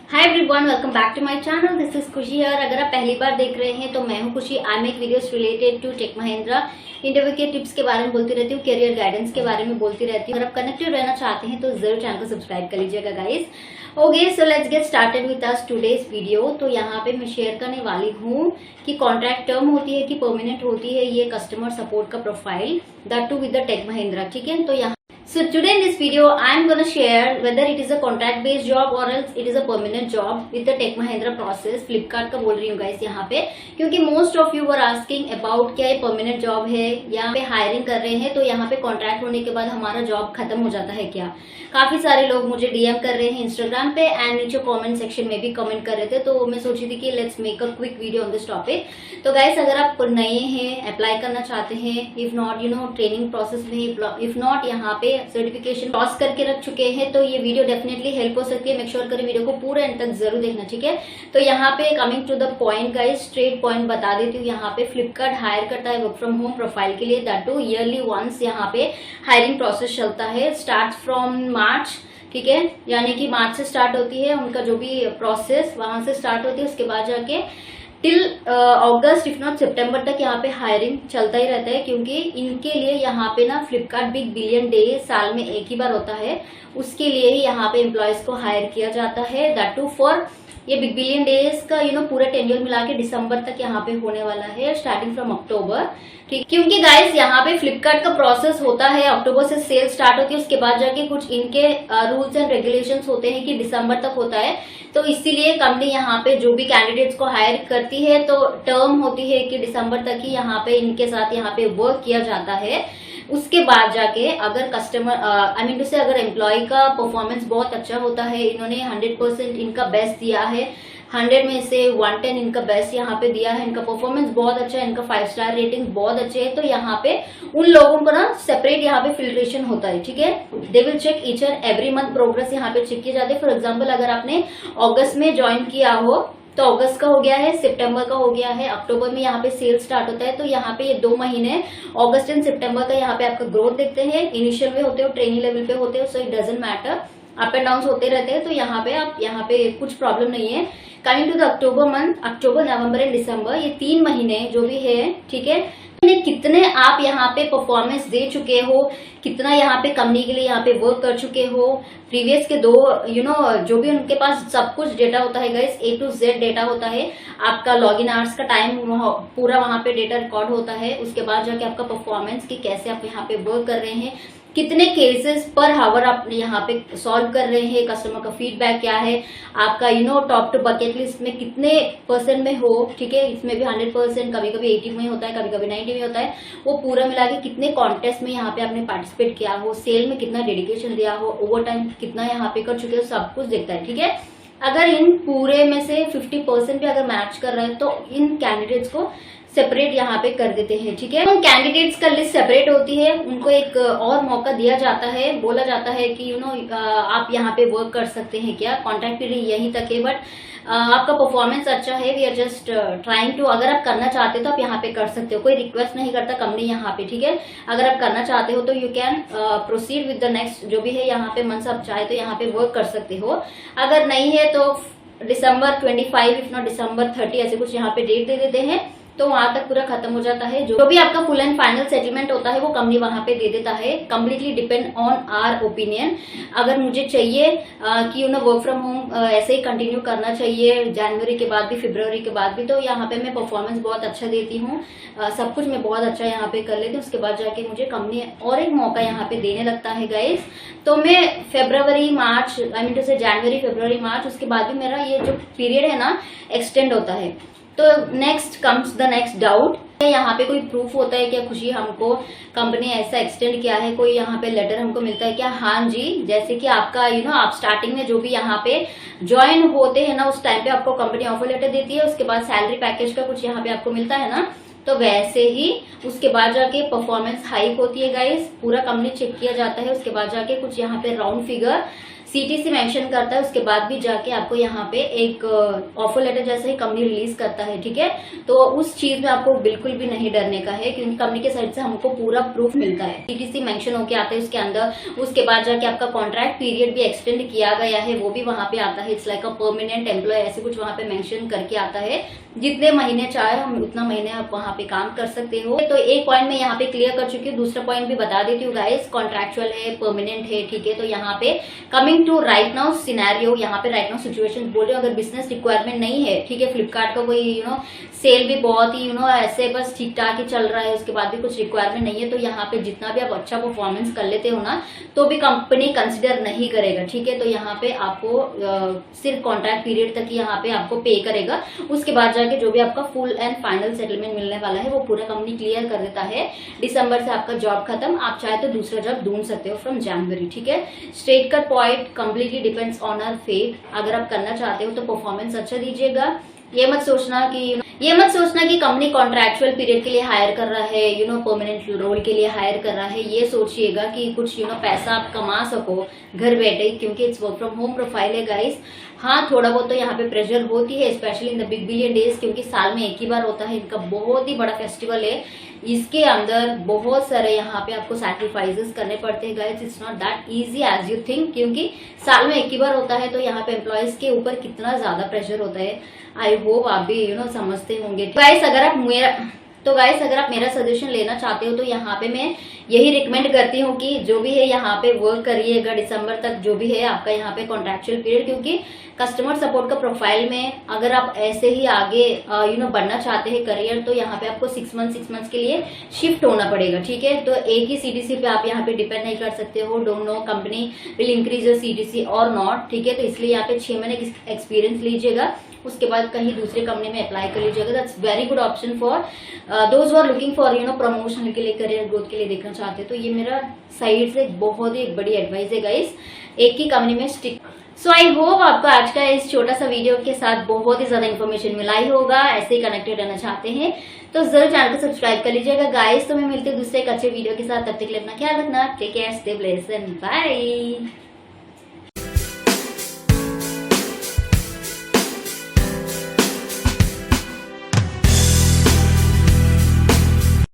Hi everyone, welcome back to my channel. This is Khushi here. अगर आप पहली बार देख रहे हैं तो मैं हूं Khushi. I make videos related to Tech Mahindra. Interview के टिप्स के बारे में बोलती रहती हूँ, करियर गाइडेंस के बारे में बोलती रहती हूँ। अगर आप कनेक्टेड रहना चाहते हैं तो जरूर चैनल को सब्सक्राइब कर लीजिएगा guys. Okay, so let's get started with us today's video. तो यहाँ पे मैं शेयर करने वाली हूँ कि कॉन्ट्रैक्ट टर्म होती है कि परमानेंट होती है ये कस्टमर सपोर्ट का profile, that to with the Tech Mahindra. ठीक है, तो यहाँ So today in this video I am gonna share whether it is a contract based job or else it is a permanent job with the Tech Mahindra process। Flipkart का बोल रही हूँ guys यहाँ पे, क्योंकि most of you were asking about क्या ये permanent job है, यहाँ पे हायरिंग कर रहे हैं तो यहाँ पे कॉन्ट्रैक्ट होने के बाद हमारा जॉब खत्म हो जाता है क्या। काफी सारे लोग मुझे डीएम कर रहे हैं इंस्टाग्राम पे एंड नीचे कमेंट सेक्शन में भी कमेंट कर रहे थे, तो मैं सोची थी कि let's make a quick video on this topic. तो गाइस अगर आप नए हैं, अप्लाई करना चाहते हैं, इफ नॉट ट्रेनिंग प्रोसेस में, इफ नॉट यहाँ पे सर्टिफिकेशन क्रॉस करके रख चुके हैं तो ये वीडियो डेफिनेटली हेल्प हो सकती है। मेक श्योर करें वीडियो को पूरे एंड तक जरूर देखना, ठीक है। तो यहाँ पे coming to the point guys, straight point बता देती हूँ। यहाँ पे फ्लिपकार्ट हायर करता है वर्क फ्रॉम होम प्रोफाइल के लिए, दैट टू ईयरली वंस। यहाँ पे हायरिंग प्रोसेस चलता है, स्टार्ट फ्रॉम मार्च, ठीक है, यानी कि मार्च से स्टार्ट होती है उनका जो भी प्रोसेस, वहां से स्टार्ट होती है। उसके बाद जाके टिल अगस्त इफ नॉट सितंबर तक यहाँ पे हायरिंग चलता ही रहता है, क्योंकि इनके लिए यहाँ पे ना फ्लिपकार्ट बिग बिलियन डे साल में एक ही बार होता है, उसके लिए ही यहाँ पे एम्प्लॉयज को हायर किया जाता है, दैट टू फॉर ये बिग बिलियन डेज का पूरा टेन्योर मिला के दिसंबर तक यहाँ पे होने वाला है, स्टार्टिंग फ्रॉम अक्टूबर। ठीक, क्योंकि गाइस यहाँ पे फ्लिपकार्ट का प्रोसेस होता है, अक्टूबर से सेल स्टार्ट होती है, उसके बाद जाके कुछ इनके रूल्स एंड रेगुलेशंस होते हैं कि दिसंबर तक होता है। तो इसीलिए कंपनी यहाँ पे जो भी कैंडिडेट्स को हायर करती है तो टर्म होती है कि दिसंबर तक ही यहाँ पे इनके साथ यहाँ पे वर्क किया जाता है। उसके बाद जाके अगर कस्टमर अगर एम्प्लॉय का परफॉर्मेंस बहुत अच्छा होता है, इन्होंने 100% इनका बेस्ट दिया है, 100 में से 110 इनका बेस्ट यहाँ पे दिया है, इनका परफॉर्मेंस बहुत अच्छा है, इनका 5 स्टार रेटिंग बहुत अच्छे है, तो यहाँ पे उन लोगों को ना सेपरेट यहाँ पे फिल्ट्रेशन होता है। ठीक है, they will check each and every month progress यहाँ पे चेक किए जाते हैं। फॉर एग्जाम्पल अगर आपने अगस्त में ज्वाइन किया हो तो अगस्त का हो गया है, सितंबर का हो गया है, अक्टूबर में यहाँ पे सेल स्टार्ट होता है, तो यहाँ पे ये 2 महीने अगस्त एंड सितंबर का यहाँ पे आपका ग्रोथ देखते हैं। इनिशियल में होते हो, ट्रेनिंग लेवल पे होते हो, so it doesn't matter, up and down होते रहते हैं, तो यहाँ पे आप यहाँ पे कुछ प्रॉब्लम नहीं है। Coming to the October month, October, November and December, ये 3 महीने जो भी है, ठीक है, कितने आप यहाँ पे परफॉर्मेंस दे चुके हो, कितना यहाँ पे कंपनी के लिए यहाँ पे वर्क कर चुके हो, प्रीवियस के 2 जो भी उनके पास सब कुछ डेटा होता है guys, A to Z data होता है, आपका लॉगिन आवर्स का टाइम पूरा वहां पे डेटा रिकॉर्ड होता है। उसके बाद जाके आपका परफॉर्मेंस की कैसे आप यहाँ पे वर्क कर रहे हैं, कितने केसेस पर हावर आप यहाँ पे सॉल्व कर रहे हैं, कस्टमर का फीडबैक क्या है, आपका टॉप टू बकेट लिस्ट में कितने % में हो, ठीक है, इसमें भी 100%, कभी कभी 80 में होता है, कभी कभी 90 में होता है, वो पूरा मिला के कितने कॉन्टेस्ट में यहाँ पे आपने पार्टिसिपेट किया हो, सेल में कितना डेडिकेशन दिया हो, ओवर टाइम कितना यहाँ पे कर चुके हो, सब कुछ देखता है। ठीक है, अगर इन पूरे में से 50% भी अगर मैच कर रहा है तो इन कैंडिडेट्स को सेपरेट यहाँ पे कर देते हैं। ठीक है, उन कैंडिडेट्स का लिस्ट सेपरेट होती है, उनको एक और मौका दिया जाता है, बोला जाता है कि आप यहाँ पे वर्क कर सकते हैं क्या, कॉन्ट्रैक्ट पीरियड यहीं तक है, बट आपका परफॉर्मेंस अच्छा है, we are just trying to, अगर आप करना चाहते हो तो आप यहाँ पे कर सकते हो, कोई रिक्वेस्ट नहीं करता कंपनी यहाँ पे। ठीक है, अगर आप करना चाहते हो तो you can proceed with the next जो भी है यहाँ पे मंथ्स, आप चाहे तो यहाँ पे वर्क कर सकते हो। अगर नहीं है तो दिसंबर 25 इफ नॉट दिसंबर 30 ऐसे कुछ यहाँ पे डेट दे देते हैं, तो वहां तक पूरा खत्म हो जाता है। जो भी आपका फुल एंड फाइनल सेटलमेंट होता है वो कंपनी वहां पे दे देता है, completely depend on our opinion. अगर मुझे चाहिए कि वर्क फ्रॉम होम ऐसे ही कंटिन्यू करना चाहिए जनवरी के बाद भी, फरवरी के बाद भी, तो यहाँ पे मैं परफॉर्मेंस बहुत अच्छा देती हूँ, सब कुछ मैं बहुत अच्छा यहाँ पे कर लेती हूँ, उसके बाद जाके मुझे कंपनी और एक मौका यहाँ पे देने लगता है गाइस। तो मैं फरवरी मार्च से जनवरी फरवरी मार्च, उसके बाद भी मेरा ये जो पीरियड है ना एक्सटेंड होता है। तो next comes the next doubt, यहाँ पे कोई प्रूफ होता है क्या खुशी, हमको कंपनी ऐसा एक्सटेंड किया है, कोई यहाँ पे लेटर हमको मिलता है क्या? हाँ जी, जैसे कि आपका आप स्टार्टिंग में जो भी यहाँ पे ज्वाइन होते हैं ना, उस टाइम पे आपको कंपनी ऑफर लेटर देती है, उसके बाद सैलरी पैकेज का कुछ यहाँ पे आपको मिलता है ना, तो वैसे ही उसके बाद जाके परफॉर्मेंस हाइक होती है गाइस, पूरा कंपनी चेक किया जाता है, उसके बाद जाके कुछ यहाँ पे राउंड फिगर CTC मेंशन करता है, उसके बाद भी जाके आपको यहाँ पे एक ऑफर लेटर जैसे ही कंपनी रिलीज करता है, ठीक है। तो उस चीज में आपको बिल्कुल भी नहीं डरने का है, क्योंकि कंपनी के साइड से हमको पूरा प्रूफ मिलता है। CTC मेंशन होके आता है उसके अंदर, उसके बाद जाके आपका कॉन्ट्रैक्ट पीरियड भी एक्सटेंड किया गया है, वो भी वहां पे आता है। It's like a permanent employ, ऐसे कुछ वहां पे मेंशन करके आता है। जितने महीने चाहे हम उतना महीने आप वहां पे काम कर सकते हो। तो एक पॉइंट मैं यहाँ पे क्लियर कर चुकी हूँ, दूसरा पॉइंट भी बता देती हूँ गाइस। कॉन्ट्रैक्चुअल है, परमानेंट है, ठीक है। तो यहाँ पे coming to right now scenario, यहाँ पे राइट नाउ सिचुएशन बोल रही हूँ। अगर बिजनेस रिक्वायरमेंट नहीं है, ठीक है, फ्लिपकार्ट का कोई सेल भी बहुत ही ऐसे बस ठीक ठाक ही चल रहा है, उसके बाद भी कुछ रिक्वायरमेंट नहीं है, तो यहाँ पे जितना भी आप अच्छा परफॉर्मेंस कर लेते हो ना, तो भी कंपनी कंसिडर नहीं करेगा, ठीक है। तो यहाँ पे आपको सिर्फ कॉन्ट्रैक्ट पीरियड तक ही यहाँ पे आपको पे करेगा, उसके बाद जाके जो भी आपका फुल एंड फाइनल सेटलमेंट मिलने वाला है वो पूरा कंपनी क्लियर कर देता है। दिसंबर से आपका जॉब खत्म, आप चाहे तो दूसरा जॉब ढूंढ सकते हो फ्रॉम जनवरी, ठीक है। Straight cut point, completely depends on our fate. अगर आप करना चाहते हो तो परफॉर्मेंस अच्छा दीजिएगा। ये मत सोचना कि कंपनी कॉन्ट्रैक्चुअल पीरियड के लिए हायर कर रहा है, परमानेंट रोल के लिए हायर कर रहा है। ये सोचिएगा कि कुछ पैसा आप कमा सको घर बैठे, क्योंकि it's work from home profile है गाइस। हाँ, थोड़ा बहुत तो यहाँ पे प्रेशर होती है, specially in the big billion days, क्योंकि साल में एक ही बार होता है। इनका बहुत ही बड़ा फेस्टिवल है, इसके अंदर बहुत सारे यहाँ पे आपको सैक्रिफाइसेस करने पड़ते हैं guys. It's not that easy as you think, क्योंकि साल में एक ही बार होता है। तो यहाँ पे एम्प्लॉयज के ऊपर कितना ज्यादा प्रेशर होता है, आई होप आप भी समझते होंगे गाइस। अगर आप मेरा सजेशन लेना चाहते हो तो यहाँ पे मैं यही रिकमेंड करती हूँ कि जो भी है यहाँ पे वर्क करिएगा दिसंबर तक, जो भी है आपका यहाँ पे कॉन्ट्रैक्चुअल पीरियड। क्योंकि कस्टमर सपोर्ट का प्रोफाइल में अगर आप ऐसे ही आगे बढ़ना चाहते हैं करियर, तो यहाँ पे आपको 6 मंथ्स के लिए शिफ्ट होना पड़ेगा, ठीक है। तो एक ही CTC पे आप यहाँ पे डिपेंड नहीं कर सकते हो। Don't know company will increase your CTC और नॉट, ठीक है। तो इसलिए यहाँ पे 6 महीने एक्सपीरियंस लीजिएगा, उसके बाद कहीं दूसरे कंपनी में अप्लाई कर लीजिएगा। That's very good option for those who are looking for promotion के लिए, करियर ग्रोथ के लिए देखना चाहते हैं। तो ये मेरा साइड से बहुत ही बड़ी एडवाइस है गाइस, एक ही कंपनी में स्टिक। सो आई होप आपको आज का इस छोटा सा वीडियो के साथ बहुत ही ज्यादा इन्फॉर्मेशन मिला ही होगा। ऐसे ही कनेक्टेड रहना चाहते हैं तो जरूर चैनल को सब्सक्राइब कर लीजिएगा गाइस। तो मैं मिलती हूँ दूसरे एक अच्छे वीडियो के साथ, तब तक के लिए अपना ख्याल रखना। Take care, stay blessed and bye.